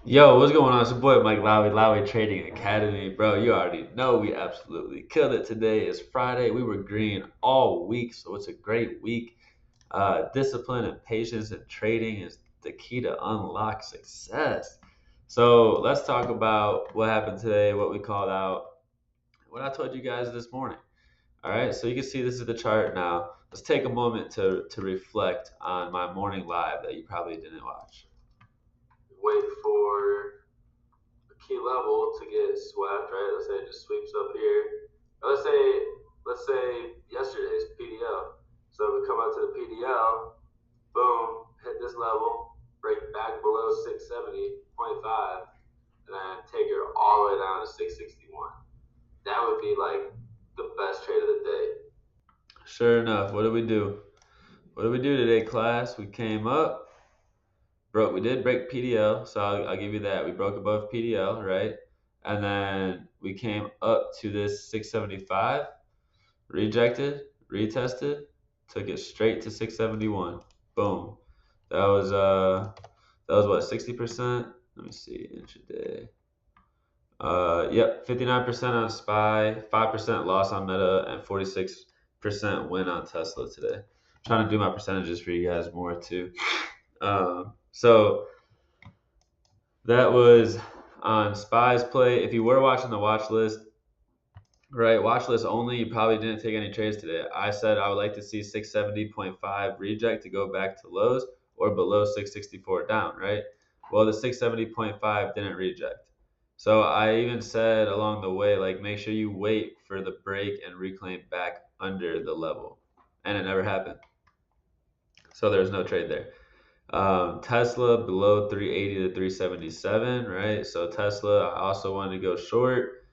Yo, what's going on? It's your boy Mike Lowy Trading Academy. Bro, you already know we absolutely killed it. Today is Friday. We were green all week, so it's a great week. Discipline and patience in trading is the key to unlock success. So let's talk about what happened today, what we called out, what I told you guys this morning. All right, so you can see this is the chart now. Let's take a moment to reflect on my morning live that you probably didn't watch. Wait for key level to get swept, right? Let's say it just sweeps up here. Let's say yesterday's PDL. So we come out to the PDL, boom, hit this level, break back below 670.5, and then take her all the way down to 661. That would be like the best trade of the day. Sure enough, what did we do? What did we do today, class? We came up, we did break PDL, so I'll give you that. We broke above PDL, right? And then we came up to this 675, rejected, retested, took it straight to 671. Boom. That was what, 60%? Let me see, intraday. Yep, 59% on SPY, 5% loss on Meta, and 46% win on Tesla today. I'm trying to do my percentages for you guys more too. So that was on SPY's play. If you were watching the watch list, right, watch list only, you probably didn't take any trades today. I said I would like to see 670.5 reject to go back to lows or below 664 down, right? Well, the 670.5 didn't reject. So I even said along the way, like, make sure you wait for the break and reclaim back under the level. And it never happened. So there was no trade there. Tesla below 380 to 377, right? So Tesla, I also wanted to go short.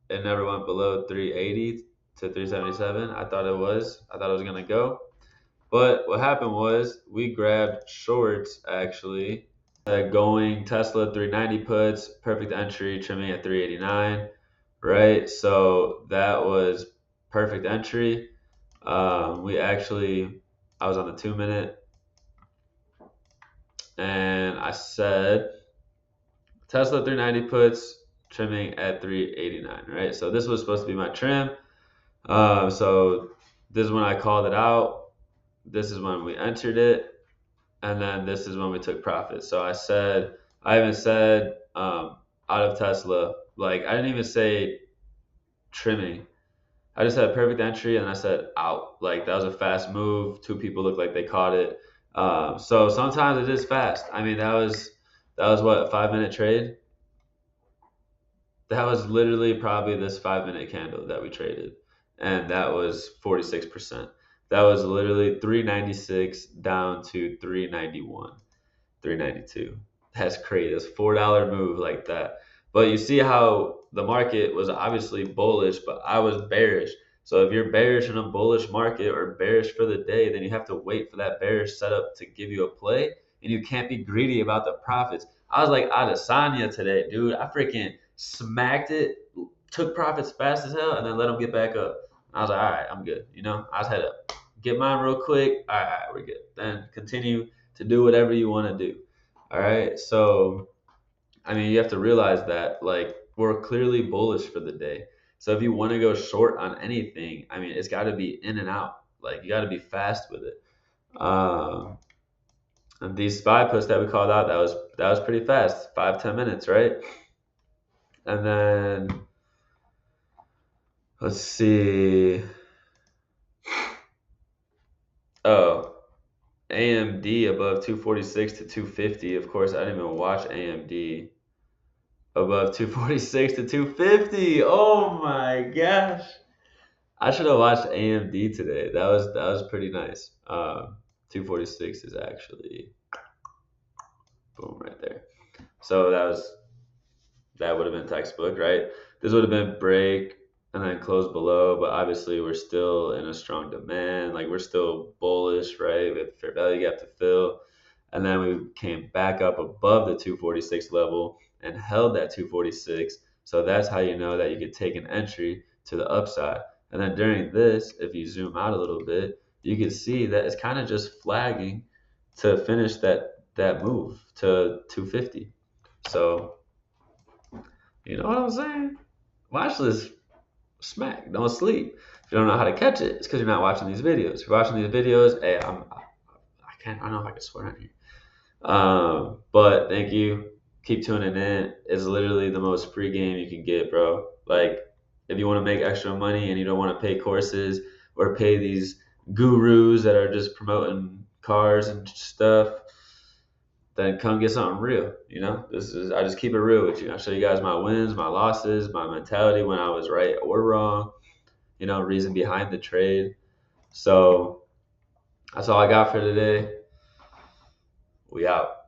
It never went below 380 to 377. I thought it was. I thought it was gonna go. But what happened was we grabbed shorts actually. Going Tesla 390 puts, perfect entry, trimming at 389, right? So that was perfect entry. I was on the 2 minute and I said Tesla 390 puts, trimming at 389, right? So this was supposed to be my trim. So this is when I called it out. This is when we entered it, and then this is when we took profit. So I even said out of Tesla, like I didn't even say trimming. I just said perfect entry, and I said out. Like that was a fast move. Two people looked like they caught it. So sometimes it is fast. I mean, that was what, a 5 minute trade. That was literally probably this 5 minute candle that we traded, and that was 46%. That was literally 396 down to 391, 392. That's crazy. That's $4 move like that. But you see how the market was obviously bullish, but I was bearish. So if you're bearish in a bullish market or bearish for the day, then you have to wait for that bearish setup to give you a play, and you can't be greedy about the profits. I was like Adesanya today, dude. I freaking smacked it, took profits fast as hell, and then let them get back up. I was like, all right, I'm good. I was head up, get mine real quick. All right, we're good. Then continue to do whatever you want to do. All right. So, I mean, you have to realize that, like, we're clearly bullish for the day. So, if you want to go short on anything, I mean, it's got to be in and out. Like, you got to be fast with it. Um, and these SPY puts that we called out, that was pretty fast, 5-10 minutes, right? And then let's see. Oh, AMD above 246 to 250. Of course, I didn't even watch AMD above 246 to 250. Oh my gosh. I should have watched AMD today. That was pretty nice. 246 is actually boom right there. So that would have been textbook, right? This would have been break and then close below, but obviously we're still in a strong demand. Like we're still bullish, right? We have fair value gap to fill. And then we came back up above the 246 level and held that 246. So that's how you know that you could take an entry to the upside. And then during this, if you zoom out a little bit, you can see that it's kind of just flagging to finish that move to 250. So, you know what I'm saying? Watch this smack. Don't sleep. If you don't know how to catch it, it's because you're not watching these videos. If you're watching these videos, hey, I don't know if I can swear on here. But thank you. Keep tuning in. It's literally the most free game you can get, bro. Like, if you want to make extra money and you don't want to pay courses or pay these gurus that are just promoting cars and stuff, then come get something real. You know, I just keep it real with you. I show you guys my wins, my losses, my mentality when I was right or wrong. You know, reason behind the trade. So that's all I got for today. We out.